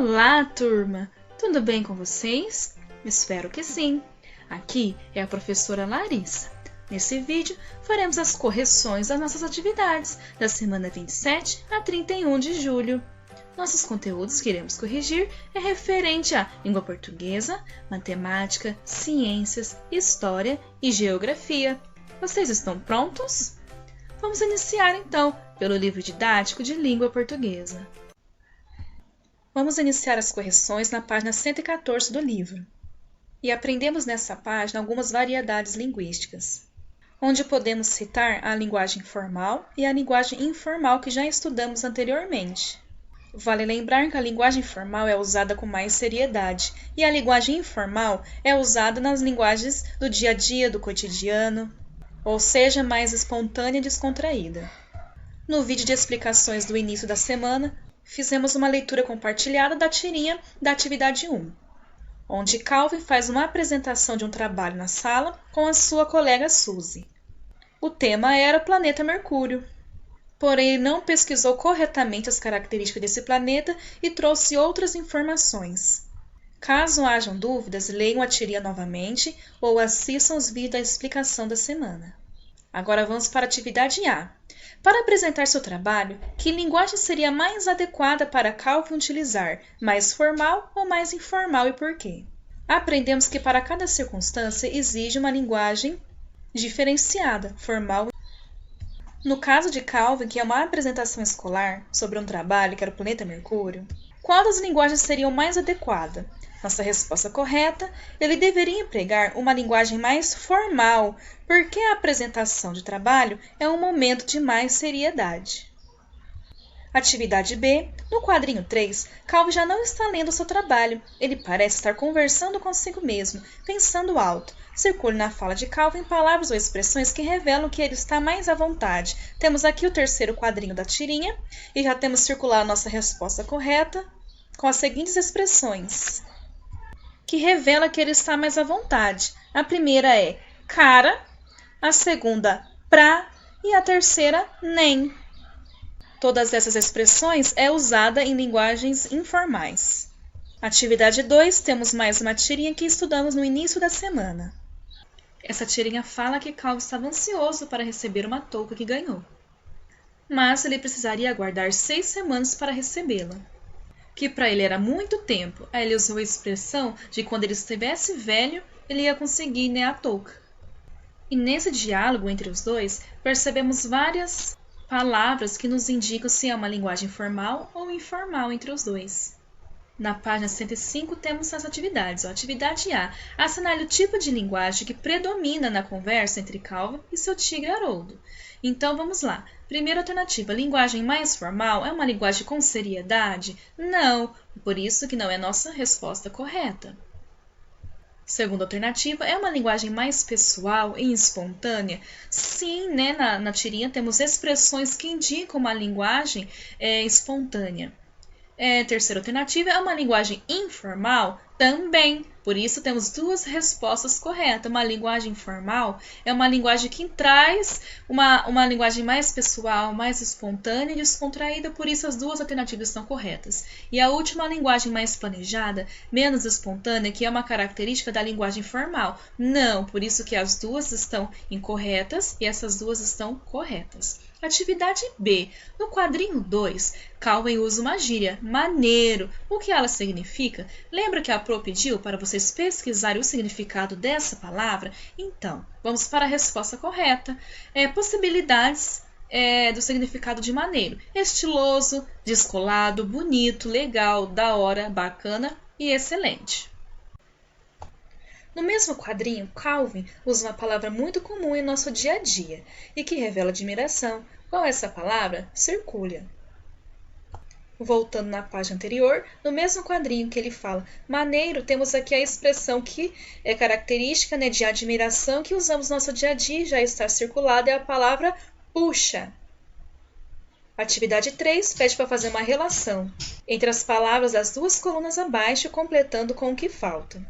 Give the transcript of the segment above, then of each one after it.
Olá, turma! Tudo bem com vocês? Espero que sim! Aqui é a professora Larissa. Nesse vídeo, faremos as correções das nossas atividades da semana 27 a 31 de julho. Nossos conteúdos que iremos corrigir é referente à língua portuguesa, matemática, ciências, história e geografia. Vocês estão prontos? Vamos iniciar então pelo livro didático de língua portuguesa. Vamos iniciar as correções na página 114 do livro. E aprendemos nessa página algumas variedades linguísticas, onde podemos citar a linguagem formal e a linguagem informal que já estudamos anteriormente. Vale lembrar que a linguagem formal é usada com mais seriedade e a linguagem informal é usada nas linguagens do dia a dia, do cotidiano, ou seja, mais espontânea e descontraída. No vídeo de explicações do início da semana, fizemos uma leitura compartilhada da tirinha da atividade 1, onde Calvin faz uma apresentação de um trabalho na sala com a sua colega Suzy. O tema era o planeta Mercúrio, porém ele não pesquisou corretamente as características desse planeta e trouxe outras informações. Caso hajam dúvidas, leiam a tirinha novamente ou assistam os vídeos da explicação da semana. Agora vamos para a atividade A. Para apresentar seu trabalho, que linguagem seria mais adequada para Calvin utilizar, mais formal ou mais informal e por quê? Aprendemos que para cada circunstância exige uma linguagem diferenciada, formal. No caso de Calvin, que é uma apresentação escolar sobre um trabalho que era o planeta Mercúrio, qual das linguagens seria mais adequada? Nossa resposta correta, ele deveria empregar uma linguagem mais formal, porque a apresentação de trabalho é um momento de mais seriedade. Atividade B. No quadrinho 3, Calvin já não está lendo seu trabalho. Ele parece estar conversando consigo mesmo, pensando alto. Circule na fala de Calvin palavras ou expressões que revelam que ele está mais à vontade. Temos aqui o terceiro quadrinho da tirinha e já temos circulado a nossa resposta correta com as seguintes expressões, que revela que ele está mais à vontade. A primeira é cara, a segunda pra e a terceira nem. Todas essas expressões é usada em linguagens informais. Atividade 2, temos mais uma tirinha que estudamos no início da semana. Essa tirinha fala que Calvin estava ansioso para receber uma touca que ganhou, mas ele precisaria aguardar 6 semanas para recebê-la, que para ele era muito tempo. Aí ele usou a expressão de quando ele estivesse velho, ele ia conseguir, a touca. E nesse diálogo entre os dois, percebemos várias palavras que nos indicam se é uma linguagem formal ou informal entre os dois. Na página 105 temos as atividades. Atividade A. Assinale o tipo de linguagem que predomina na conversa entre Calvin e seu tigre Haroldo. Então vamos lá. Primeira alternativa, linguagem mais formal é uma linguagem com seriedade? Não, por isso que não é nossa resposta correta. Segunda alternativa, é uma linguagem mais pessoal e espontânea? Sim, na tirinha temos expressões que indicam uma linguagem espontânea. Terceira alternativa, é uma linguagem informal? Também. Por isso temos duas respostas corretas. Uma linguagem formal é uma linguagem que traz uma linguagem mais pessoal, mais espontânea e descontraída, por isso as duas alternativas estão corretas. E a última, a linguagem mais planejada, menos espontânea, que é uma característica da linguagem formal. Não, por isso que as duas estão incorretas e essas duas estão corretas. Atividade B. No quadrinho 2, Calvin usa uma gíria, maneiro. O que ela significa? Lembra que a Pro pediu para vocês pesquisarem o significado dessa palavra? Então, vamos para a resposta correta. Possibilidades do significado de maneiro. Estiloso, descolado, bonito, legal, da hora, bacana e excelente. No mesmo quadrinho, Calvin usa uma palavra muito comum em nosso dia a dia e que revela admiração. Qual é essa palavra? Circula. Voltando na página anterior, no mesmo quadrinho que ele fala maneiro, temos aqui a expressão que é característica de admiração que usamos no nosso dia a dia, já está circulada, é a palavra puxa. Atividade 3 pede para fazer uma relação entre as palavras das duas colunas abaixo, completando com o que falta.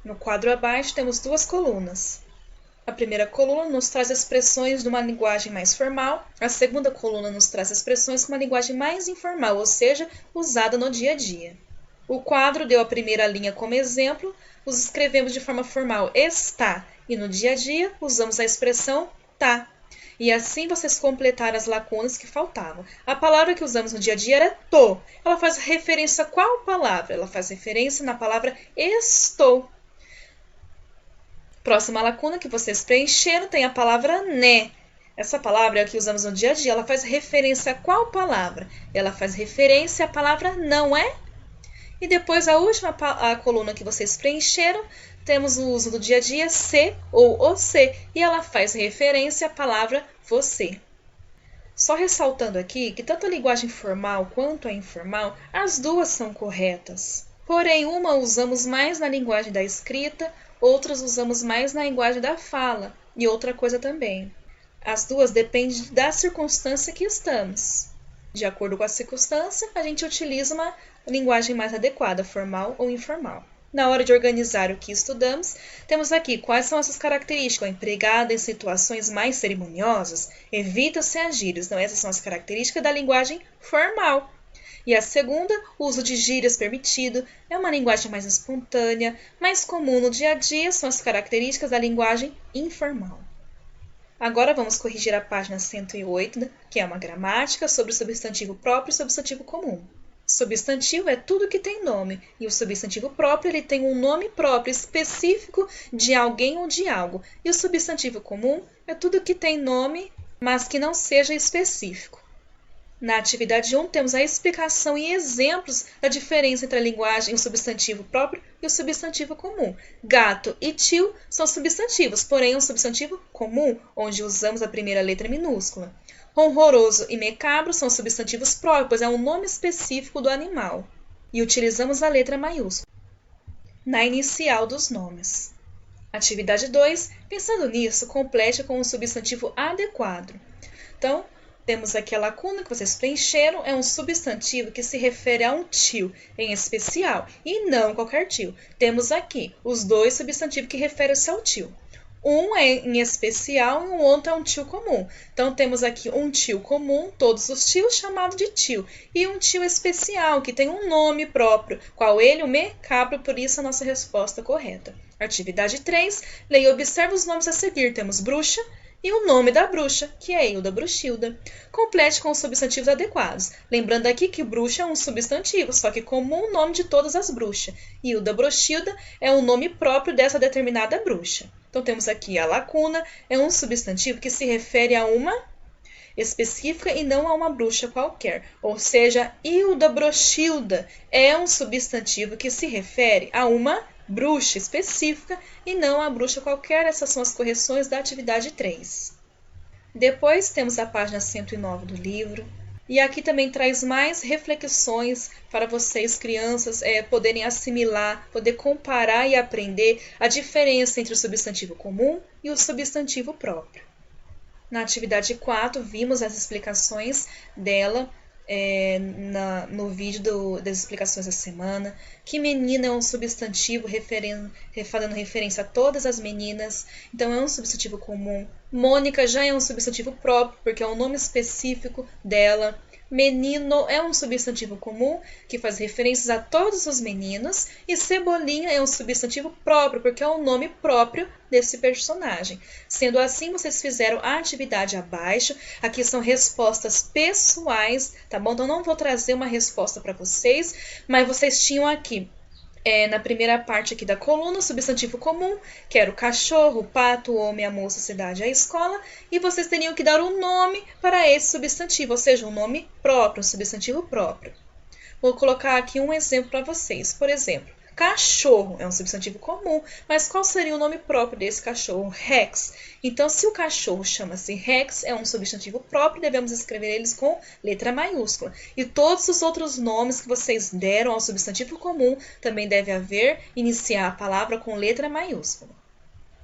No quadro abaixo temos duas colunas. A primeira coluna nos traz expressões de uma linguagem mais formal, a segunda coluna nos traz expressões com uma linguagem mais informal, ou seja, usada no dia a dia. O quadro deu a primeira linha como exemplo, os escrevemos de forma formal está, e no dia a dia usamos a expressão tá. E assim vocês completaram as lacunas que faltavam. A palavra que usamos no dia a dia era tô. Ela faz referência a qual palavra? Ela faz referência na palavra estou. Próxima lacuna que vocês preencheram tem a palavra né. Essa palavra é a que usamos no dia a dia. Ela faz referência a qual palavra? Ela faz referência à palavra não é? E depois a última coluna que vocês preencheram, temos o uso do dia a dia se ou você, e ela faz referência à palavra você. Só ressaltando aqui que tanto a linguagem formal quanto a informal, as duas são corretas. Porém, uma usamos mais na linguagem da escrita, outras usamos mais na linguagem da fala, e outra coisa também. As duas dependem da circunstância que estamos. De acordo com a circunstância, a gente utiliza uma linguagem mais adequada, formal ou informal. Na hora de organizar o que estudamos, temos aqui quais são essas características. Empregada em situações mais cerimoniosas, evita-se agírios. Então, essas são as características da linguagem formal. E a segunda, o uso de gírias permitido, é uma linguagem mais espontânea, mais comum no dia a dia, são as características da linguagem informal. Agora vamos corrigir a página 108, que é uma gramática sobre o substantivo próprio e substantivo comum. Substantivo é tudo que tem nome, e o substantivo próprio ele tem um nome próprio específico de alguém ou de algo. E o substantivo comum é tudo que tem nome, mas que não seja específico. Na atividade 1, temos a explicação e exemplos da diferença entre a linguagem, o substantivo próprio e o substantivo comum. Gato e tio são substantivos, porém é um substantivo comum, onde usamos a primeira letra minúscula. Honroroso e macabro são substantivos próprios, pois é um nome específico do animal. E utilizamos a letra maiúscula na inicial dos nomes. Atividade 2, pensando nisso, complete com um substantivo adequado. Então, temos aqui a lacuna que vocês preencheram, é um substantivo que se refere a um tio em especial e não qualquer tio. Temos aqui os dois substantivos que referem-se ao tio. Um é em especial e o outro é um tio comum. Então, temos aqui um tio comum, todos os tios chamados de tio, e um tio especial que tem um nome próprio, qual ele, o macabro, por isso a nossa resposta correta. Atividade 3, leia e observe os nomes a seguir. Temos bruxa, e o nome da bruxa, que é Hilda Bruxilda. Complete com os substantivos adequados. Lembrando aqui que bruxa é um substantivo, só que comum o nome de todas as bruxas. Hilda Bruxilda é o nome próprio dessa determinada bruxa. Então, temos aqui a lacuna, é um substantivo que se refere a uma específica e não a uma bruxa qualquer. Ou seja, Hilda Bruxilda é um substantivo que se refere a uma bruxa específica e não a bruxa qualquer. Essas são as correções da atividade 3. Depois temos a página 109 do livro. E aqui também traz mais reflexões para vocês, crianças, poderem assimilar, poder comparar e aprender a diferença entre o substantivo comum e o substantivo próprio. Na atividade 4, vimos as explicações dela no vídeo das explicações da semana, que menina é um substantivo fazendo referência a todas as meninas, então é um substantivo comum. Mônica já é um substantivo próprio, porque é um nome específico dela. Menino é um substantivo comum, que faz referências a todos os meninos, e Cebolinha é um substantivo próprio, porque é o nome próprio desse personagem. Sendo assim, vocês fizeram a atividade abaixo. Aqui são respostas pessoais, tá bom? Então, não vou trazer uma resposta para vocês, mas vocês tinham aqui, na primeira parte aqui da coluna, o substantivo comum, que era o cachorro, o pato, o homem, a moça, a cidade, a escola, e vocês teriam que dar um nome para esse substantivo, ou seja, um nome próprio, um substantivo próprio. Vou colocar aqui um exemplo para vocês. Por exemplo, cachorro é um substantivo comum, mas qual seria o nome próprio desse cachorro? Rex. Então, se o cachorro chama-se Rex, é um substantivo próprio, devemos escrever eles com letra maiúscula. E todos os outros nomes que vocês deram ao substantivo comum também deve iniciar a palavra com letra maiúscula.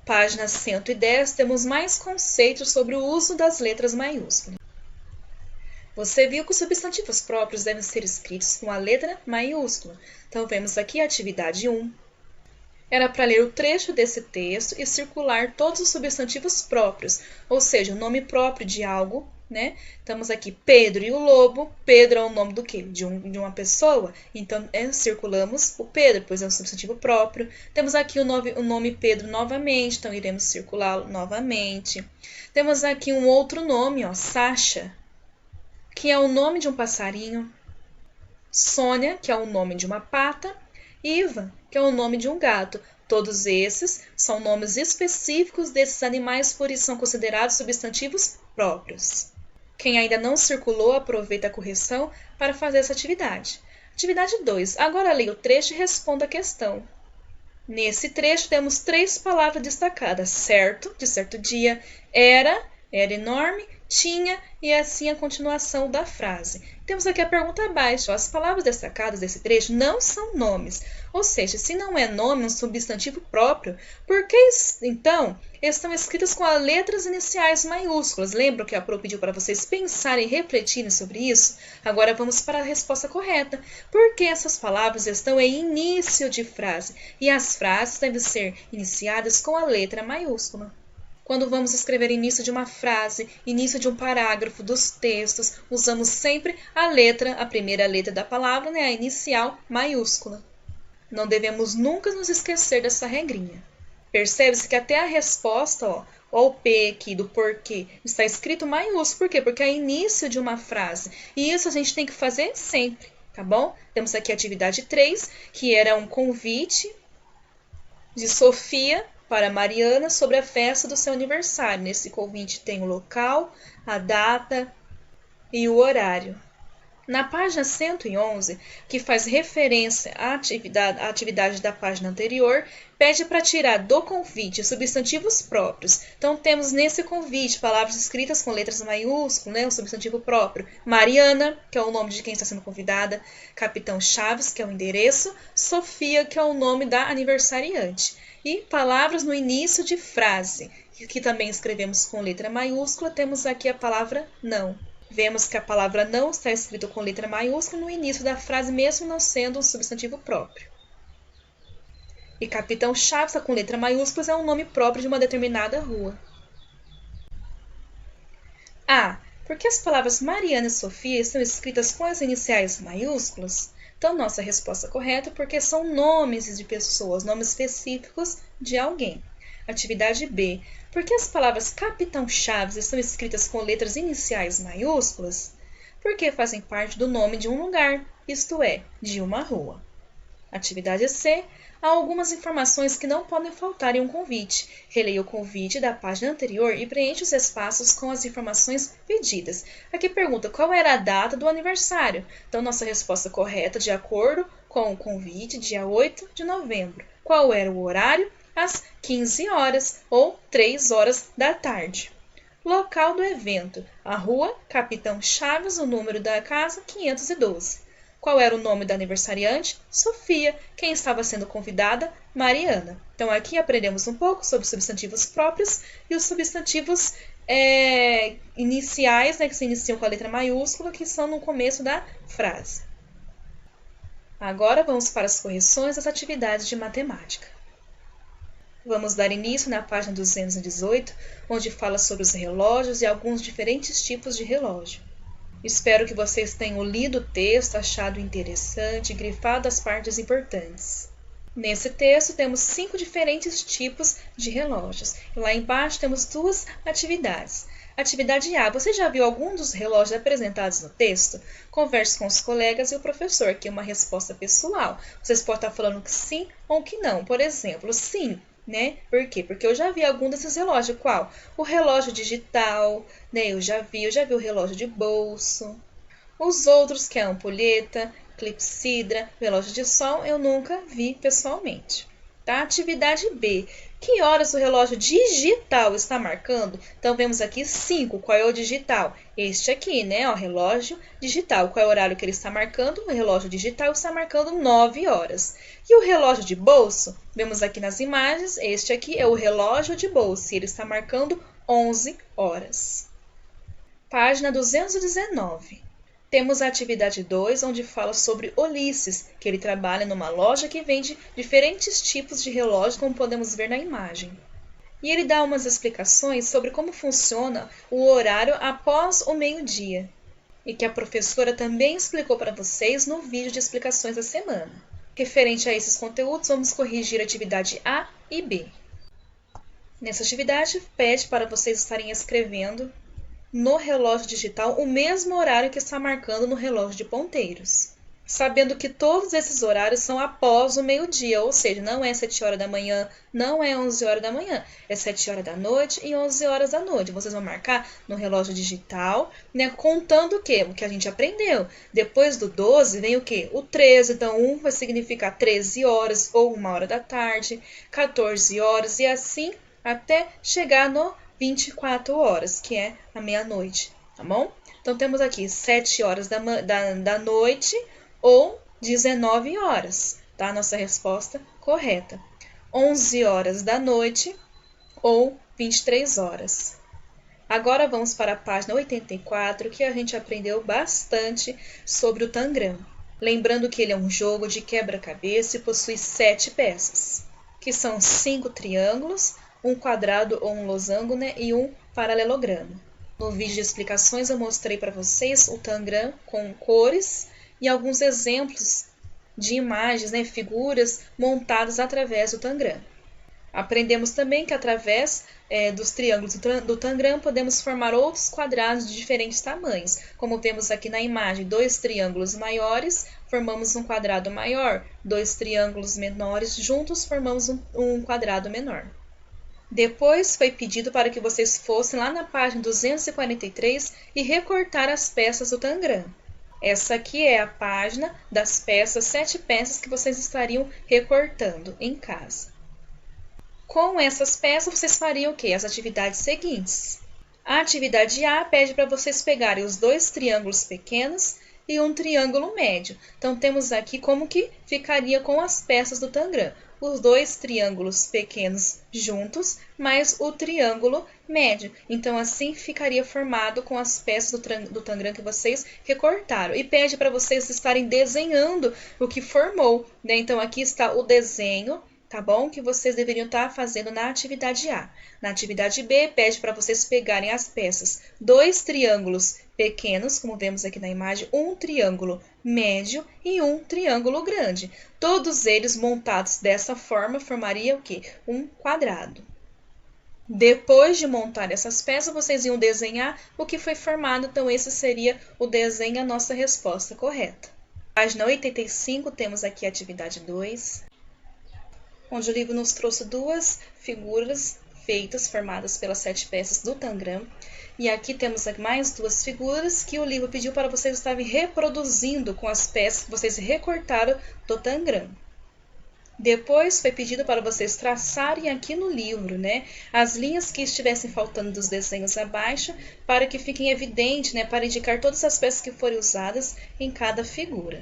Página 110, temos mais conceitos sobre o uso das letras maiúsculas. Você viu que os substantivos próprios devem ser escritos com a letra maiúscula. Então, vemos aqui a atividade 1. Era para ler o trecho desse texto e circular todos os substantivos próprios, ou seja, o nome próprio de algo né? Estamos aqui Pedro e o lobo. Pedro é o nome do quê? De uma pessoa. Então, circulamos o Pedro, pois é um substantivo próprio. Temos aqui o nome Pedro novamente, então iremos circulá-lo novamente. Temos aqui um outro nome, ó, Sasha, que é o nome de um passarinho. Sônia, que é o nome de uma pata. Ivan, que é o nome de um gato. Todos esses são nomes específicos desses animais, por isso são considerados substantivos próprios. Quem ainda não circulou, aproveita a correção para fazer essa atividade. Atividade 2. Agora leia o trecho e responda a questão. Nesse trecho temos 3 palavras destacadas. Certo, de certo dia, era enorme, tinha e assim a continuação da frase. Temos aqui a pergunta abaixo. As palavras destacadas desse trecho não são nomes. Ou seja, se não é nome, um substantivo próprio, por que então estão escritas com as letras iniciais maiúsculas? Lembram que a Pro pediu para vocês pensarem e refletirem sobre isso? Agora vamos para a resposta correta. Por que essas palavras estão em início de frase? E as frases devem ser iniciadas com a letra maiúscula. Quando vamos escrever início de uma frase, início de um parágrafo, dos textos, usamos sempre a primeira letra da palavra, né, a inicial maiúscula. Não devemos nunca nos esquecer dessa regrinha. Percebe-se que até a resposta, ó o P aqui do porquê, está escrito maiúsculo. Por quê? Porque é início de uma frase. E isso a gente tem que fazer sempre, tá bom? Temos aqui a atividade 3, que era um convite de Sofia para Mariana sobre a festa do seu aniversário. Nesse convite tem o local, a data e o horário. Na página 111, que faz referência à atividade da página anterior, pede para tirar do convite substantivos próprios. Então, temos nesse convite palavras escritas com letras maiúsculas, né, o substantivo próprio. Mariana, que é o nome de quem está sendo convidada. Capitão Chaves, que é o endereço. Sofia, que é o nome da aniversariante. E palavras no início de frase, que também escrevemos com letra maiúscula. Temos aqui a palavra não. Vemos que a palavra não está escrita com letra maiúscula no início da frase, mesmo não sendo um substantivo próprio. E Capitão Chaves, com letra maiúscula, é um nome próprio de uma determinada rua. Por que as palavras Mariana e Sofia estão escritas com as iniciais maiúsculas? Então, nossa resposta correta é porque são nomes de pessoas, nomes específicos de alguém. Atividade B. Por que as palavras Capitão Chaves estão escritas com letras iniciais maiúsculas? Porque fazem parte do nome de um lugar, isto é, de uma rua. Atividade C. Há algumas informações que não podem faltar em um convite. Releia o convite da página anterior e preencha os espaços com as informações pedidas. Aqui pergunta qual era a data do aniversário. Então, nossa resposta correta, de acordo com o convite, dia 8 de novembro. Qual era o horário? Às 15 horas ou 3 horas da tarde. Local do evento: a rua Capitão Chaves, o número da casa 512. Qual era o nome da aniversariante? Sofia. Quem estava sendo convidada? Mariana. Então aqui aprendemos um pouco sobre os substantivos próprios e os substantivos iniciais, né, que se iniciam com a letra maiúscula, que são no começo da frase. Agora vamos para as correções das atividades de matemática. Vamos dar início na página 218, onde fala sobre os relógios e alguns diferentes tipos de relógio. Espero que vocês tenham lido o texto, achado interessante e grifado as partes importantes. Nesse texto temos 5 diferentes tipos de relógios. E lá embaixo temos 2 atividades. Atividade A. Você já viu algum dos relógios apresentados no texto? Converse com os colegas e o professor, que é uma resposta pessoal. Vocês podem estar falando que sim ou que não. Por exemplo, sim. Né? Por quê? Porque eu já vi algum desses relógios. Qual? O relógio digital, né? Eu já vi o relógio de bolso. Os outros, que é a ampulheta, clepsidra, relógio de sol, eu nunca vi pessoalmente. Tá? Atividade B. Que horas o relógio digital está marcando? Então, vemos aqui 5. Qual é o digital? Este aqui, né? O relógio digital. Qual é o horário que ele está marcando? O relógio digital está marcando 9 horas. E o relógio de bolso? Vemos aqui nas imagens, este aqui é o relógio de bolso. E ele está marcando 11 horas. Página 219. Temos a atividade 2, onde fala sobre Ulisses, que ele trabalha numa loja que vende diferentes tipos de relógios, como podemos ver na imagem. E ele dá umas explicações sobre como funciona o horário após o meio-dia, e que a professora também explicou para vocês no vídeo de explicações da semana. Referente a esses conteúdos, vamos corrigir a atividade A e B. Nessa atividade, pede para vocês estarem escrevendo no relógio digital o mesmo horário que está marcando no relógio de ponteiros, sabendo que todos esses horários são após o meio-dia, ou seja, não é 7 horas da manhã, não é 11 horas da manhã, é 7 horas da noite e 11 horas da noite. Vocês vão marcar no relógio digital, né, contando o quê? O que a gente aprendeu. Depois do 12 vem o quê? O 13, então 1 vai significar 13 horas ou 1 hora da tarde, 14 horas e assim até chegar no 24 horas, que é a meia-noite, tá bom? Então temos aqui 7 horas da noite ou 19 horas, tá? Nossa resposta correta. 11 horas da noite ou 23 horas. Agora vamos para a página 84, que a gente aprendeu bastante sobre o Tangram. Lembrando que ele é um jogo de quebra-cabeça e possui 7 peças, que são 5 triângulos, um quadrado ou um losango, né, e um paralelogramo. No vídeo de explicações eu mostrei para vocês o Tangram com cores e alguns exemplos de imagens, né, figuras montadas através do Tangram. Aprendemos também que através dos triângulos do Tangram podemos formar outros quadrados de diferentes tamanhos. Como vemos aqui na imagem, 2 triângulos maiores formamos um quadrado maior, 2 triângulos menores juntos formamos um quadrado menor. Depois foi pedido para que vocês fossem lá na página 243 e recortar as peças do Tangram. Essa aqui é a página das peças, 7 peças que vocês estariam recortando em casa. Com essas peças, vocês fariam o quê? As atividades seguintes. A atividade A pede para vocês pegarem os 2 triângulos pequenos e um triângulo médio. Então, temos aqui como que ficaria com as peças do Tangram. Os 2 triângulos pequenos juntos, mais o triângulo médio. Então, assim ficaria formado com as peças do Tangram que vocês recortaram. E pede para vocês estarem desenhando o que formou, né? Então, aqui está o desenho, tá bom? Que vocês deveriam estar fazendo na atividade A. Na atividade B, pede para vocês pegarem as peças, 2 triângulos pequenos, como vemos aqui na imagem, um triângulo médio e um triângulo grande. Todos eles montados dessa forma formariam o quê? Um quadrado. Depois de montar essas peças, vocês iam desenhar o que foi formado, então esse seria o desenho, a nossa resposta correta. Página 85, temos aqui a atividade 2. Onde o livro nos trouxe 2 figuras formadas pelas 7 peças do Tangram. E aqui temos mais 2 figuras que o livro pediu para vocês estarem reproduzindo com as peças que vocês recortaram do Tangram. Depois foi pedido para vocês traçarem aqui no livro, né, as linhas que estivessem faltando dos desenhos abaixo, para que fiquem evidentes, né, para indicar todas as peças que forem usadas em cada figura.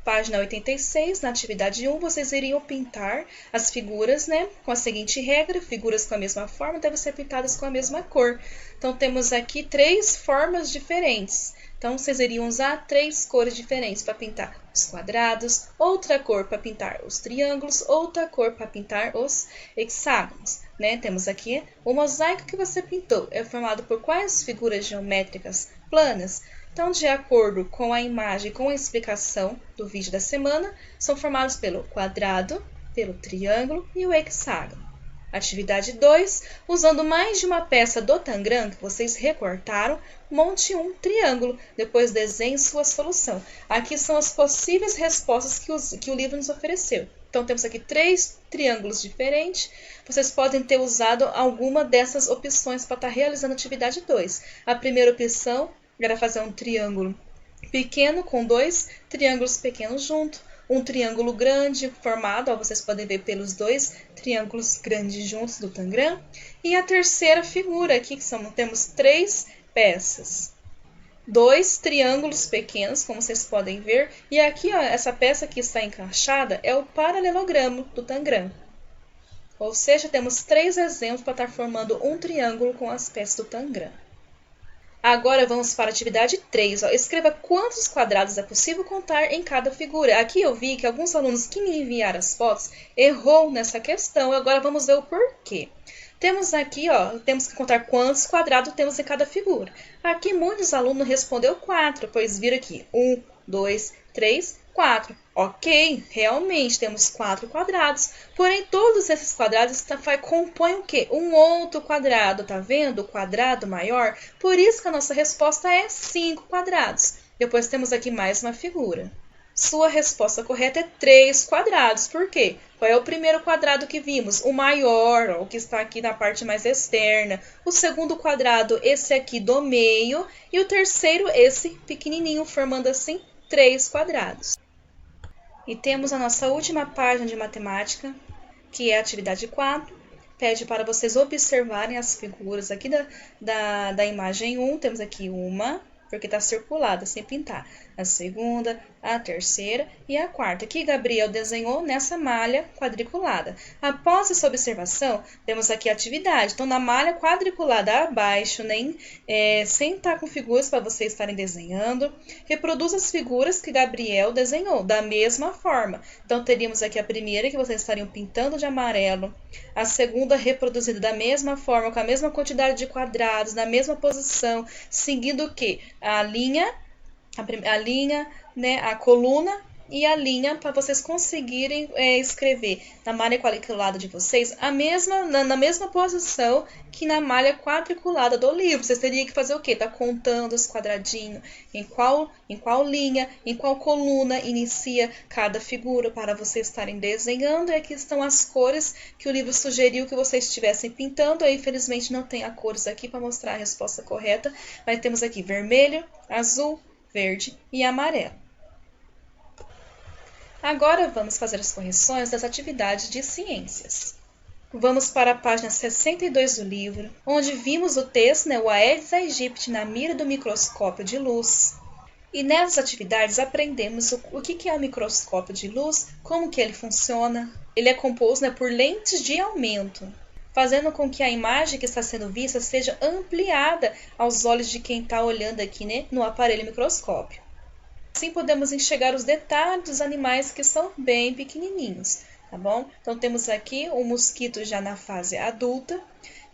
Página 86, na atividade 1, vocês iriam pintar as figuras, né, com a seguinte regra: figuras com a mesma forma devem ser pintadas com a mesma cor. Então, temos aqui 3 formas diferentes. Então, vocês iriam usar 3 cores diferentes para pintar os quadrados, outra cor para pintar os triângulos, outra cor para pintar os hexágonos, né? Temos aqui o mosaico que você pintou. É formado por quais figuras geométricas planas? Então, de acordo com a imagem e com a explicação do vídeo da semana, são formados pelo quadrado, pelo triângulo e o hexágono. Atividade 2, usando mais de uma peça do Tangram que vocês recortaram, monte um triângulo, depois desenhe sua solução. Aqui são as possíveis respostas que o livro nos ofereceu. Então, temos aqui 3 triângulos diferentes. Vocês podem ter usado alguma dessas opções para estar realizando a atividade 2. A primeira opção era fazer um triângulo pequeno com 2 triângulos pequenos juntos, um triângulo grande formado, ó, vocês podem ver pelos 2 triângulos grandes juntos do Tangram. E a terceira figura aqui, que temos 3 peças, 2 triângulos pequenos, como vocês podem ver, e aqui, ó, essa peça que está encaixada é o paralelogramo do Tangram. Ou seja, temos 3 exemplos para estar formando um triângulo com as peças do Tangram. Agora vamos para a atividade 3. Ó. Escreva quantos quadrados é possível contar em cada figura. Aqui eu vi que alguns alunos que me enviaram as fotos errou nessa questão. Agora vamos ver o porquê. Temos aqui, ó, temos que contar quantos quadrados temos em cada figura. Aqui muitos alunos respondeu 4, pois viram aqui 1, 2, 3, 4. Ok, realmente temos 4 quadrados. Porém, todos esses quadrados compõem o quê? Um outro quadrado, tá vendo? O quadrado maior. Por isso que a nossa resposta é 5 quadrados. Depois temos aqui mais uma figura. Sua resposta correta é 3 quadrados. Por quê? Qual é o primeiro quadrado que vimos? O maior, ó, o que está aqui na parte mais externa. O segundo quadrado, esse aqui do meio. E o terceiro, esse pequenininho, formando assim 3 quadrados. E temos a nossa última página de matemática, que é a atividade 4. Pede para vocês observarem as figuras aqui da imagem 1. Temos aqui uma, porque está circulada, sem pintar. A segunda, a terceira e a quarta, que Gabriel desenhou nessa malha quadriculada. Após essa observação, temos aqui a atividade. Então, na malha quadriculada abaixo, sem estar com figuras para vocês estarem desenhando, reproduza as figuras que Gabriel desenhou, da mesma forma. Então, teríamos aqui a primeira, que vocês estariam pintando de amarelo. A segunda, reproduzida da mesma forma, com a mesma quantidade de quadrados, na mesma posição, seguindo o quê? A linha, né, a coluna e a linha, para vocês conseguirem escrever na malha quadriculada de vocês na mesma posição que na malha quadriculada do livro. Vocês teriam que fazer o quê? Tá contando os quadradinhos, em qual linha, em qual coluna inicia cada figura, para vocês estarem desenhando. E aqui estão as cores que o livro sugeriu que vocês estivessem pintando. Eu, infelizmente, não tenho as cores aqui para mostrar a resposta correta, mas temos aqui vermelho, azul, verde e amarelo. Agora vamos fazer as correções das atividades de ciências. Vamos para a página 62 do livro, onde vimos o texto, o Aedes aegypti na mira do microscópio de luz. E nessas atividades aprendemos o que é o microscópio de luz, como que ele funciona. Ele é composto por lentes de aumento, fazendo com que a imagem que está sendo vista seja ampliada aos olhos de quem está olhando aqui, no aparelho microscópio. Assim podemos enxergar os detalhes dos animais que são bem pequenininhos, tá bom? Então temos aqui o mosquito já na fase adulta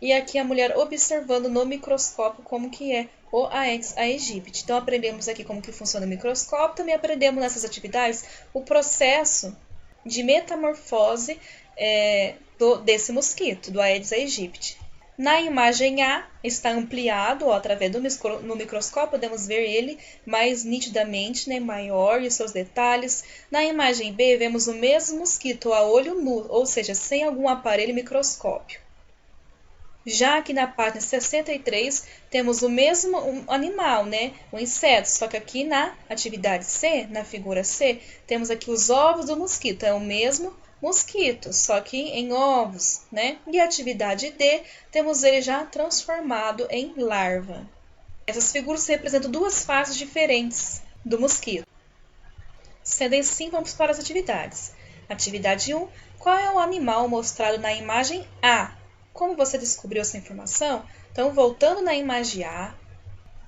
e aqui a mulher observando no microscópio como que é o Aedes aegypti. Então aprendemos aqui como que funciona o microscópio, também aprendemos nessas atividades o processo de metamorfose desse mosquito, do Aedes aegypti. Na imagem A está ampliado, através no microscópio, podemos ver ele mais nitidamente, maior e os seus detalhes. Na imagem B, vemos o mesmo mosquito a olho nu, ou seja, sem algum aparelho microscópio. Já aqui na página 63, temos o mesmo animal, o inseto, só que aqui na atividade C, na figura C, temos aqui os ovos do mosquito, é o mesmo mosquito, só que em ovos, E a atividade D, temos ele já transformado em larva. Essas figuras representam duas fases diferentes do mosquito. Sendo assim, vamos para as atividades. Atividade 1, qual é o animal mostrado na imagem A? Como você descobriu essa informação? Então, voltando na imagem A,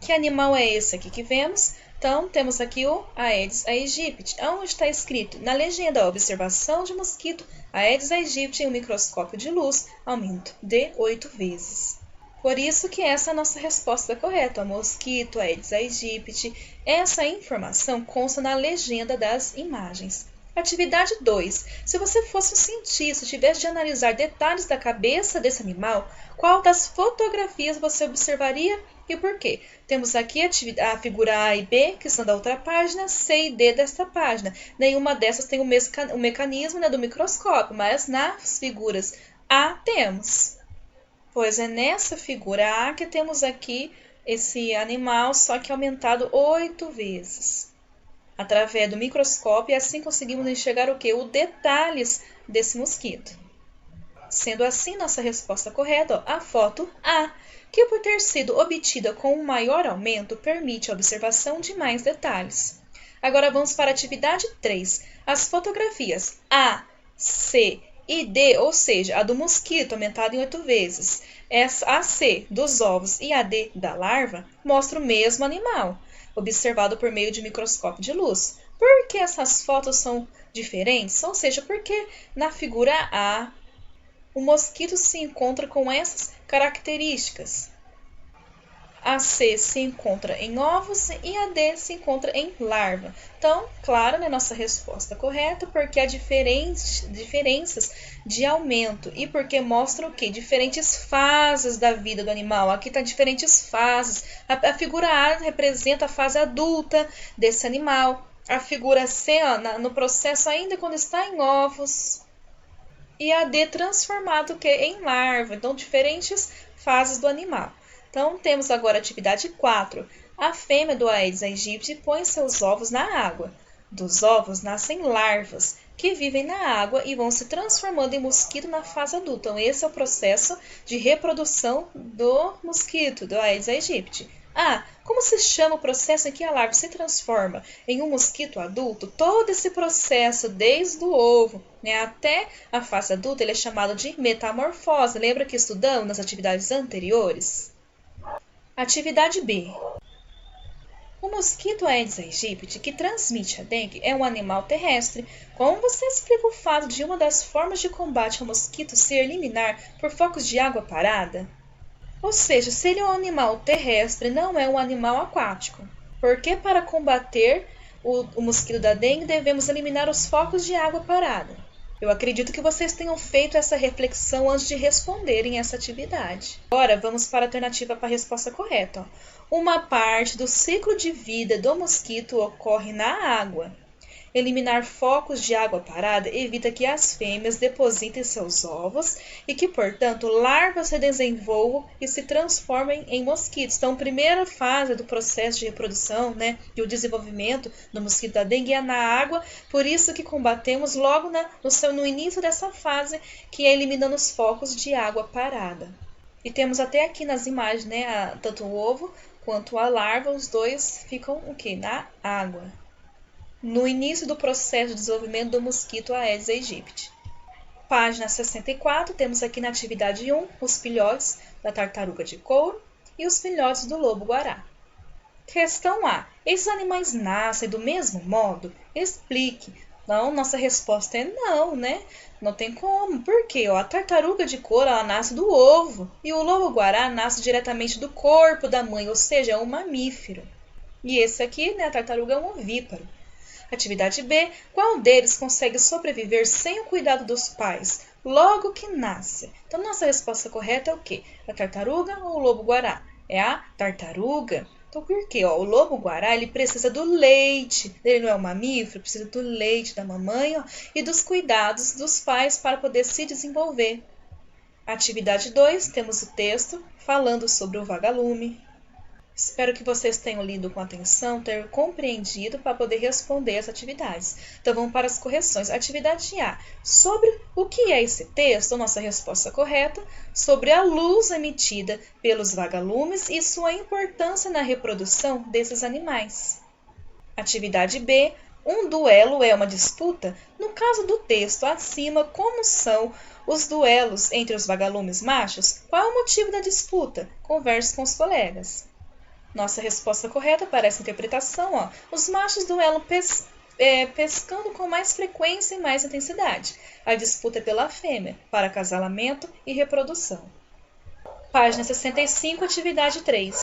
que animal é esse aqui que vemos? Então, temos aqui o Aedes aegypti, onde está escrito na legenda: observação de mosquito Aedes aegypti em um microscópio de luz, aumento de 8 vezes. Por isso que essa é a nossa resposta correta, o mosquito Aedes aegypti. Essa informação consta na legenda das imagens. Atividade 2. Se você fosse um cientista e tivesse de analisar detalhes da cabeça desse animal, qual das fotografias você observaria e por quê? Temos aqui a figura A e B, que são da outra página, C e D desta página. Nenhuma dessas tem o mecanismo do microscópio, mas nas figuras A temos. Pois é nessa figura A que temos aqui esse animal, só que aumentado 8 vezes. Através do microscópio, e assim conseguimos enxergar o quê? Os detalhes desse mosquito. Sendo assim, nossa resposta correta, a foto A, que por ter sido obtida com um maior aumento, permite a observação de mais detalhes. Agora vamos para a atividade 3. As fotografias A, C E D, ou seja, a do mosquito, aumentada em 8 vezes. A C, dos ovos, e a D, da larva, mostra o mesmo animal, observado por meio de microscópio de luz. Por que essas fotos são diferentes? Ou seja, porque na figura A, o mosquito se encontra com essas características. A C se encontra em ovos e a D se encontra em larva. Então, claro, né, nossa resposta correta, porque há diferenças de aumento e porque mostra o quê? Diferentes fases da vida do animal. Aqui está diferentes fases. A figura A representa a fase adulta desse animal. A figura C, ó, no processo ainda quando está em ovos. E a D transformado em larva. Então, diferentes fases do animal. Então, temos agora a atividade 4. A fêmea do Aedes aegypti põe seus ovos na água. Dos ovos nascem larvas, que vivem na água e vão se transformando em mosquito na fase adulta. Então, esse é o processo de reprodução do mosquito, do Aedes aegypti. Como se chama o processo em que a larva se transforma em um mosquito adulto? Todo esse processo, desde o ovo, né, até a fase adulta, ele é chamado de metamorfose. Lembra que estudamos nas atividades anteriores? Atividade B. O mosquito Aedes aegypti, que transmite a dengue, é um animal terrestre. Como você explica o fato de uma das formas de combate ao mosquito ser eliminar por focos de água parada? Ou seja, se ele é um animal terrestre, não é um animal aquático. Porque para combater o mosquito da dengue, devemos eliminar os focos de água parada. Eu acredito que vocês tenham feito essa reflexão antes de responderem essa atividade. Agora, vamos para a alternativa para a resposta correta. Uma parte do ciclo de vida do mosquito ocorre na água. Eliminar focos de água parada evita que as fêmeas depositem seus ovos e que, portanto, larvas se desenvolvam e se transformem em mosquitos. Então, a primeira fase do processo de reprodução, né, e o desenvolvimento do mosquito da dengue é na água, por isso que combatemos logo no início dessa fase, que é eliminando os focos de água parada. E temos até aqui nas imagens, né, tanto o ovo quanto a larva, os dois ficam o quê? Na água. No início do processo de desenvolvimento do mosquito Aedes aegypti. Página 64, temos aqui na atividade 1 os filhotes da tartaruga de couro e os filhotes do lobo-guará. Questão A. Esses animais nascem do mesmo modo? Explique. Não, nossa resposta é não, né? Não tem como. Por quê? A tartaruga de couro ela nasce do ovo e o lobo-guará nasce diretamente do corpo da mãe, ou seja, é um mamífero. E esse aqui, né, a tartaruga é um ovíparo. Atividade B. Qual deles consegue sobreviver sem o cuidado dos pais, logo que nasce? Então, nossa resposta correta é o quê? A tartaruga ou o lobo-guará? É a tartaruga. Então, por quê? O lobo-guará ele precisa do leite. Ele não é um mamífero, precisa do leite da mamãe e dos cuidados dos pais para poder se desenvolver. Atividade 2. Temos o texto falando sobre o vagalume. Espero que vocês tenham lido com atenção, ter compreendido para poder responder as atividades. Então, vamos para as correções. Atividade A. Sobre o que é esse texto, nossa resposta correta, sobre a luz emitida pelos vagalumes e sua importância na reprodução desses animais. Atividade B. Um duelo é uma disputa? No caso do texto acima, como são os duelos entre os vagalumes machos? Qual é o motivo da disputa? Converse com os colegas. Nossa resposta correta para essa interpretação, os machos duelam pescando com mais frequência e mais intensidade. A disputa é pela fêmea, para acasalamento e reprodução. Página 65, atividade 3.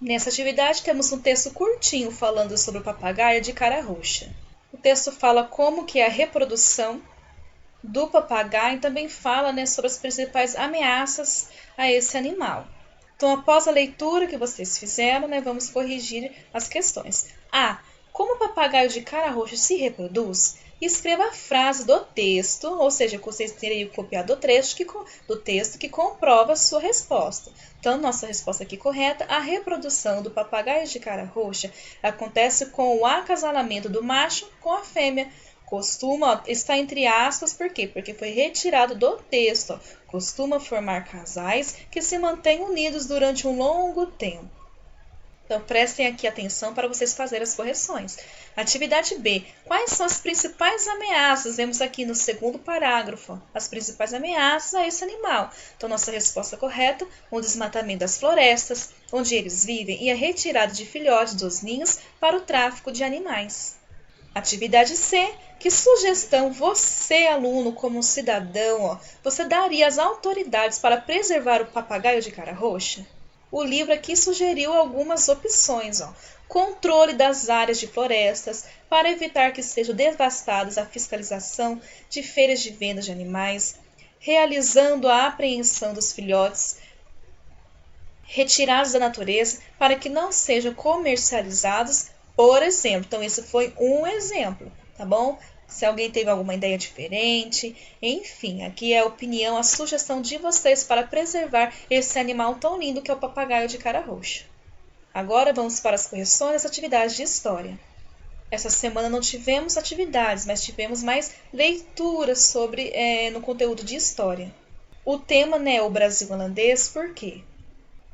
Nessa atividade temos um texto curtinho falando sobre o papagaio de cara roxa. O texto fala como que é a reprodução do papagaio e também fala, né, sobre as principais ameaças a esse animal. Então, após a leitura que vocês fizeram, né, vamos corrigir as questões. A. Como o papagaio de cara roxa se reproduz? Escreva a frase do texto, ou seja, que vocês teriam copiado do texto que comprova a sua resposta. Então, nossa resposta aqui correta, a reprodução do papagaio de cara roxa acontece com o acasalamento do macho com a fêmea. Costuma, está entre aspas, por quê? Porque foi retirado do texto. Costuma formar casais que se mantêm unidos durante um longo tempo. Então, prestem aqui atenção para vocês fazerem as correções. Atividade B. Quais são as principais ameaças? Vemos aqui no segundo parágrafo. As principais ameaças a esse animal. Então, nossa resposta correta, o desmatamento das florestas, onde eles vivem, e a retirada de filhotes dos ninhos para o tráfico de animais. Atividade C. Que sugestão você, aluno, como cidadão, você daria às autoridades para preservar o papagaio de cara roxa? O livro aqui sugeriu algumas opções. Controle das áreas de florestas para evitar que sejam devastadas, a fiscalização de feiras de venda de animais, realizando a apreensão dos filhotes retirados da natureza para que não sejam comercializados, por exemplo. Então, esse foi um exemplo, tá bom? Se alguém teve alguma ideia diferente, enfim, aqui é a opinião, a sugestão de vocês para preservar esse animal tão lindo que é o papagaio de cara roxa. Agora vamos para as correções das atividades de história. Essa semana não tivemos atividades, mas tivemos mais leituras no conteúdo de história. O tema, o Brasil holandês, por quê?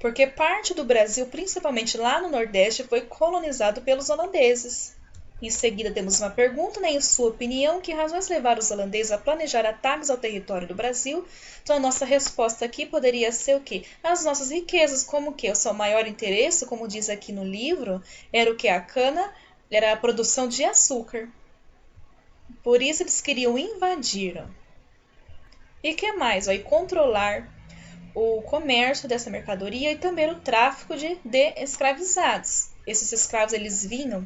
Porque parte do Brasil, principalmente lá no Nordeste, foi colonizado pelos holandeses. Em seguida, temos uma pergunta, em sua opinião, que razões levaram os holandeses a planejar ataques ao território do Brasil? Então, a nossa resposta aqui poderia ser o quê? As nossas riquezas, como o quê? O seu maior interesse, como diz aqui no livro, era o quê? A cana, era a produção de açúcar. Por isso, eles queriam invadir. E que mais? E controlar o comércio dessa mercadoria e também o tráfico de escravizados. Esses escravos, eles vinham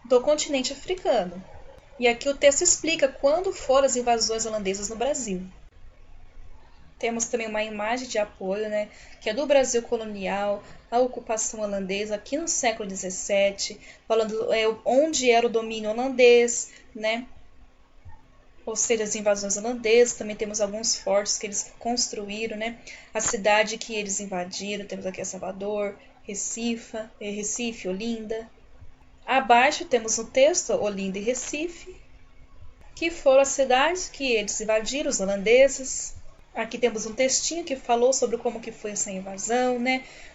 do continente africano. E aqui o texto explica quando foram as invasões holandesas no Brasil. Temos também uma imagem de apoio, que é do Brasil colonial, a ocupação holandesa aqui no século XVII, falando onde era o domínio holandês, ou seja, as invasões holandesas. Também temos alguns fortes que eles construíram, a cidade que eles invadiram. Temos aqui Salvador, Recife, Olinda. Abaixo temos no texto Olinda e Recife, que foram as cidades que eles invadiram, os holandeses. Aqui temos um textinho que falou sobre como que foi essa invasão,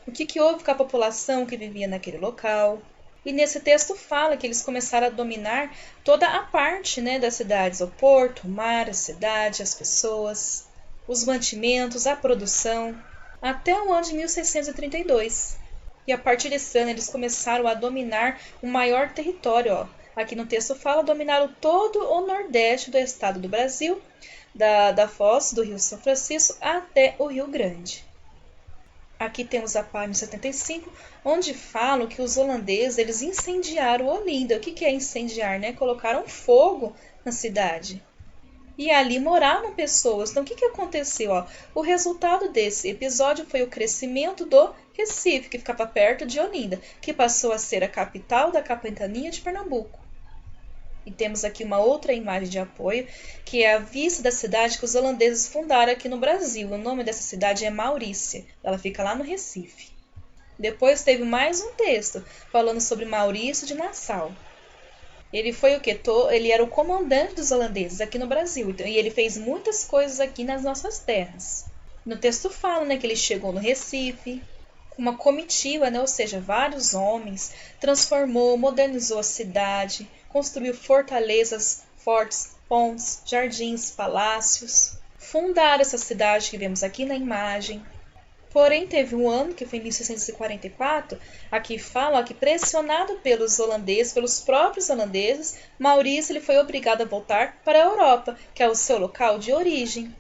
o que houve com a população que vivia naquele local. E nesse texto fala que eles começaram a dominar toda a parte das cidades, o porto, o mar, a cidade, as pessoas, os mantimentos, a produção, até o ano de 1632. E a partir desse ano eles começaram a dominar o maior território. Aqui no texto fala, dominaram todo o nordeste do estado do Brasil, da foz do Rio São Francisco até o Rio Grande. Aqui temos a página 75, onde falam que os holandeses eles incendiaram Olinda. O que é incendiar? Colocaram fogo na cidade. E ali moravam pessoas. Então, o que aconteceu? O resultado desse episódio foi o crescimento do Recife, que ficava perto de Olinda, que passou a ser a capital da capitania de Pernambuco. E temos aqui uma outra imagem de apoio, que é a vista da cidade que os holandeses fundaram aqui no Brasil. O nome dessa cidade é Maurícia. Ela fica lá no Recife. Depois teve mais um texto falando sobre Maurício de Nassau. Ele foi o quê? Ele era o comandante dos holandeses aqui no Brasil. E ele fez muitas coisas aqui nas nossas terras. No texto fala que ele chegou no Recife com uma comitiva, ou seja, vários homens, transformou, modernizou a cidade, construiu fortalezas, fortes, pontes, jardins, palácios. Fundaram essa cidade que vemos aqui na imagem. Porém, teve um ano, que foi em 1644, aqui fala que pressionado pelos holandeses, pelos próprios holandeses, Maurício ele foi obrigado a voltar para a Europa, que é o seu local de origem.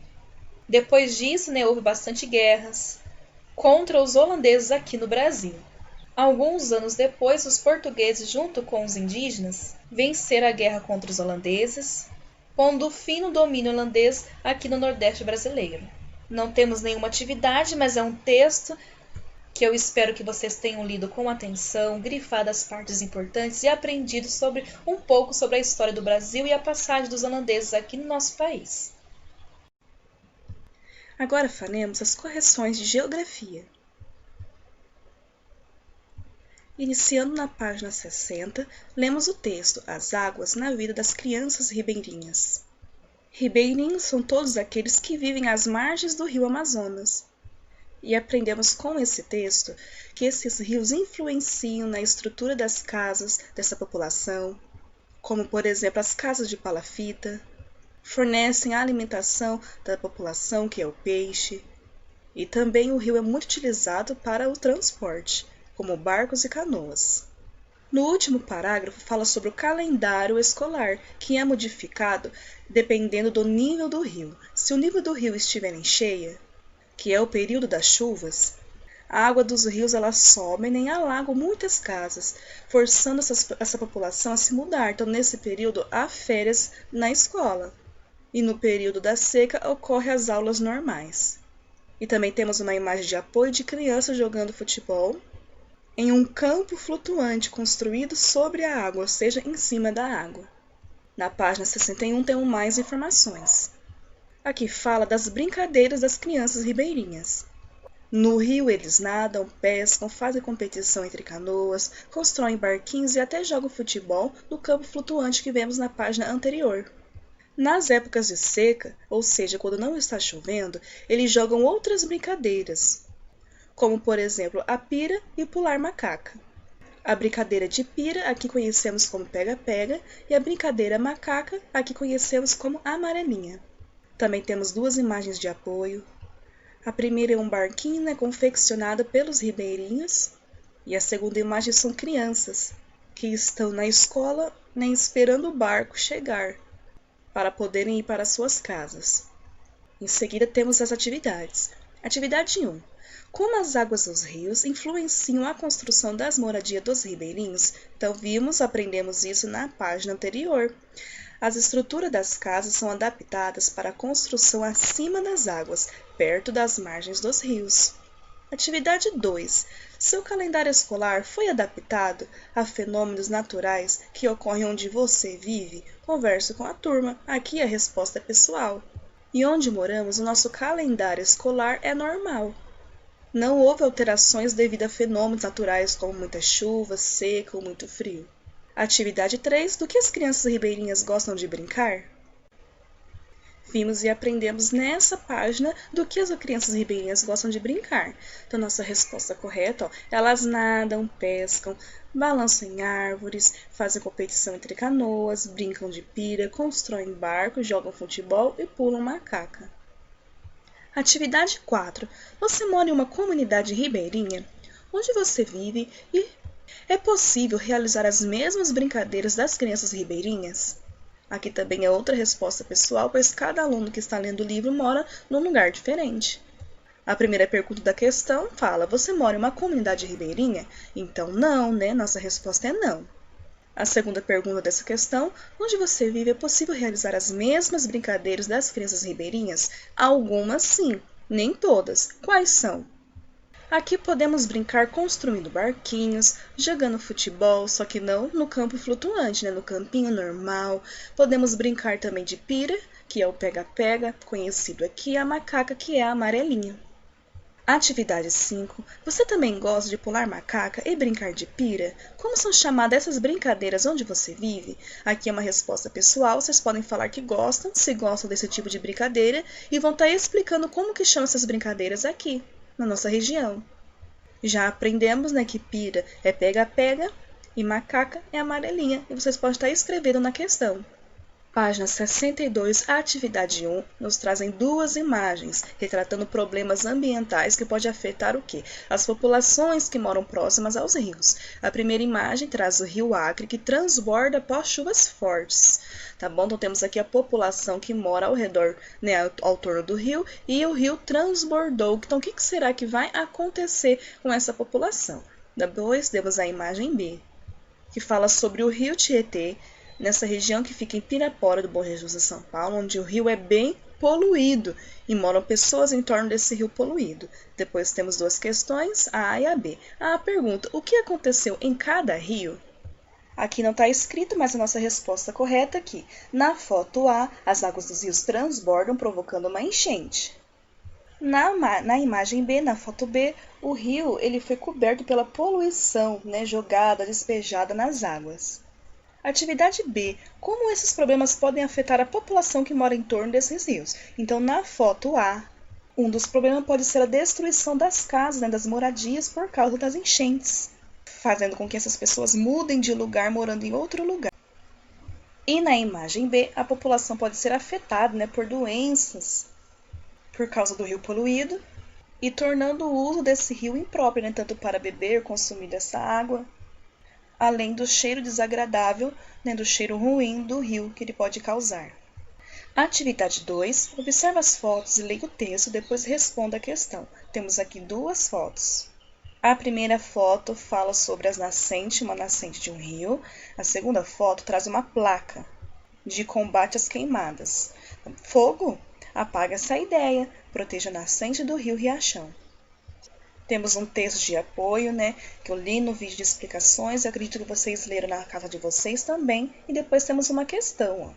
Depois disso, houve bastante guerras contra os holandeses aqui no Brasil. Alguns anos depois, os portugueses, junto com os indígenas, venceram a guerra contra os holandeses, pondo fim no domínio holandês aqui no Nordeste brasileiro. Não temos nenhuma atividade, mas é um texto que eu espero que vocês tenham lido com atenção, grifado as partes importantes e aprendido um pouco sobre a história do Brasil e a passagem dos holandeses aqui no nosso país. Agora faremos as correções de geografia. Iniciando na página 60, lemos o texto As águas na vida das crianças ribeirinhas. Ribeirinhos são todos aqueles que vivem às margens do rio Amazonas. E aprendemos com esse texto que esses rios influenciam na estrutura das casas dessa população, como por exemplo as casas de palafita, fornecem a alimentação da população, que é o peixe, e também o rio é muito utilizado para o transporte, como barcos e canoas. No último parágrafo fala sobre o calendário escolar, que é modificado dependendo do nível do rio. Se o nível do rio estiver em cheia, que é o período das chuvas, a água dos rios ela sobe e alaga muitas casas, forçando essa população a se mudar. Então, nesse período, há férias na escola. E no período da seca, ocorrem as aulas normais. E também temos uma imagem de apoio de crianças jogando futebol em um campo flutuante construído sobre a água, ou seja, em cima da água. Na página 61 temos mais informações. Aqui fala das brincadeiras das crianças ribeirinhas. No rio eles nadam, pescam, fazem competição entre canoas, constroem barquinhos e até jogam futebol no campo flutuante que vemos na página anterior. Nas épocas de seca, ou seja, quando não está chovendo, eles jogam outras brincadeiras, como por exemplo a pira e pular macaca. A brincadeira de pira, aqui conhecemos como pega-pega, e a brincadeira macaca, aqui conhecemos como amarelinha. Também temos duas imagens de apoio. A primeira é um barquinho confeccionado pelos ribeirinhos, e a segunda imagem são crianças que estão na escola esperando o barco chegar para poderem ir para suas casas. Em seguida temos as atividades. Atividade 1. Como as águas dos rios influenciam a construção das moradias dos ribeirinhos? Então aprendemos isso na página anterior. As estruturas das casas são adaptadas para a construção acima das águas, perto das margens dos rios. Atividade 2. Seu calendário escolar foi adaptado a fenômenos naturais que ocorrem onde você vive? Converse com a turma. Aqui a resposta é pessoal. E onde moramos, o nosso calendário escolar é normal. Não houve alterações devido a fenômenos naturais como muita chuva, seca ou muito frio. Atividade 3. Do que as crianças ribeirinhas gostam de brincar? Vimos e aprendemos nessa página do que as crianças ribeirinhas gostam de brincar. Então, nossa resposta correta, elas nadam, pescam, balançam em árvores, fazem competição entre canoas, brincam de pira, constroem barcos, jogam futebol e pulam macaca. Atividade 4. Você mora em uma comunidade ribeirinha? Onde você vive e é possível realizar as mesmas brincadeiras das crianças ribeirinhas? Aqui também é outra resposta pessoal, pois cada aluno que está lendo o livro mora num lugar diferente. A primeira pergunta da questão fala: você mora em uma comunidade ribeirinha? Então não, né? Nossa resposta é não. A segunda pergunta dessa questão: onde você vive é possível realizar as mesmas brincadeiras das crianças ribeirinhas? Algumas sim, nem todas. Quais são? Aqui podemos brincar construindo barquinhos, jogando futebol, só que não no campo flutuante, né? No campinho normal. Podemos brincar também de pira, que é o pega-pega, conhecido aqui, a macaca, que é a amarelinha. Atividade 5. Você também gosta de pular macaca e brincar de pira? Como são chamadas essas brincadeiras onde você vive? Aqui é uma resposta pessoal, vocês podem falar que gostam, se gostam desse tipo de brincadeira, e vão estar explicando como que chamam essas brincadeiras aqui, na nossa região. Já aprendemos, né, que pira é pega-pega e macaca é amarelinha, e vocês podem estar escrevendo na questão. Página 62, a atividade 1, nos trazem duas imagens, retratando problemas ambientais que podem afetar o quê? As populações que moram próximas aos rios. A primeira imagem traz o rio Acre, que transborda após chuvas fortes. Tá bom? Então temos aqui a população que mora ao redor, né, ao torno do rio, e o rio transbordou. Então o que será que vai acontecer com essa população? Depois temos a imagem B, que fala sobre o rio Tietê, nessa região que fica em Pirapora do Bom Jesus, em São Paulo, onde o rio é bem poluído e moram pessoas em torno desse rio poluído. Depois temos duas questões, a A e a B. A pergunta: o que aconteceu em cada rio? Aqui não está escrito, mas a nossa resposta correta aqui. Na foto A, as águas dos rios transbordam, provocando uma enchente. Na imagem B, na foto B, o rio ele foi coberto pela poluição, né, jogada, despejada nas águas. Atividade B. Como esses problemas podem afetar a população que mora em torno desses rios? Então, na foto A, Um dos problemas pode ser a destruição das casas, né, das moradias por causa das enchentes, fazendo com que essas pessoas mudem de lugar morando em outro lugar. E na imagem B, a população pode ser afetada, né, por doenças por causa do rio poluído e tornando o uso desse rio impróprio, né, tanto para beber, consumir dessa água, além do cheiro desagradável, né, do cheiro ruim do rio que ele pode causar. Atividade 2. Observe as fotos e leia o texto, depois responda a questão. Temos aqui 2 fotos. A primeira foto fala sobre as nascentes, uma nascente de um rio. A segunda foto traz uma placa de combate às queimadas. Fogo? Apaga essa ideia, proteja a nascente do rio Riachão. Temos um texto de apoio, né, que eu li no vídeo de explicações, eu acredito que vocês leram na casa de vocês também. E depois temos uma questão, ó.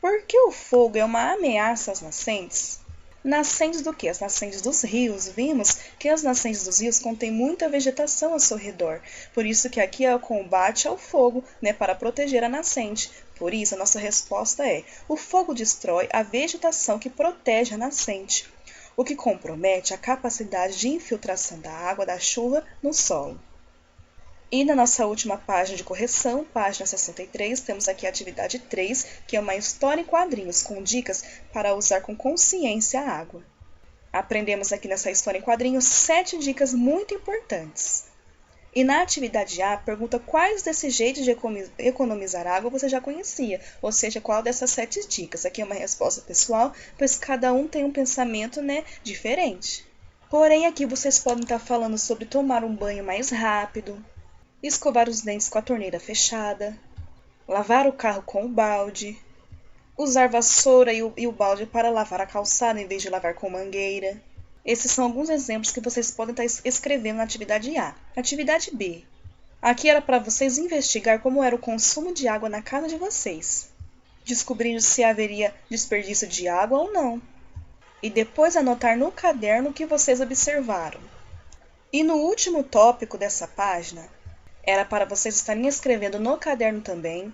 Por que o fogo é uma ameaça às nascentes? Nascentes do quê? As nascentes dos rios. Vimos que as nascentes dos rios contêm muita vegetação ao seu redor. Por isso que aqui é o combate ao fogo, né, para proteger a nascente. Por isso, a nossa resposta é: o fogo destrói a vegetação que protege a nascente, o que compromete a capacidade de infiltração da água da chuva no solo. E na nossa última página de correção, página 63, temos aqui a atividade 3, que é uma história em quadrinhos com dicas para usar com consciência a água. Aprendemos aqui nessa história em quadrinhos 7 dicas muito importantes. E na atividade A, pergunta quais desses jeitos de economizar água você já conhecia, ou seja, qual dessas 7 dicas. Aqui é uma resposta pessoal, pois cada um tem um pensamento, né, diferente. Porém, aqui vocês podem estar falando sobre tomar um banho mais rápido, escovar os dentes com a torneira fechada, lavar o carro com o balde, usar vassoura e o balde para lavar a calçada em vez de lavar com mangueira. Esses são alguns exemplos que vocês podem estar escrevendo na atividade A. Atividade B. Aqui era para vocês investigar como era o consumo de água na casa de vocês, descobrindo se haveria desperdício de água ou não. E depois anotar no caderno o que vocês observaram. E no último tópico dessa página, era para vocês estarem escrevendo no caderno também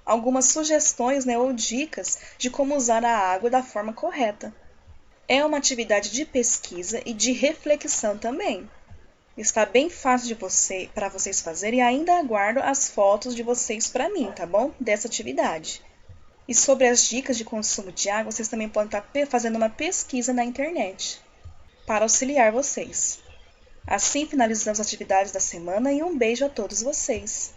algumas sugestões, né, ou dicas de como usar a água da forma correta. É uma atividade de pesquisa e de reflexão também. Está bem fácil para vocês fazerem e ainda aguardo as fotos de vocês para mim, tá bom? Dessa atividade. E sobre as dicas de consumo de água, vocês também podem estar fazendo uma pesquisa na internet para auxiliar vocês. Assim finalizamos as atividades da semana e um beijo a todos vocês.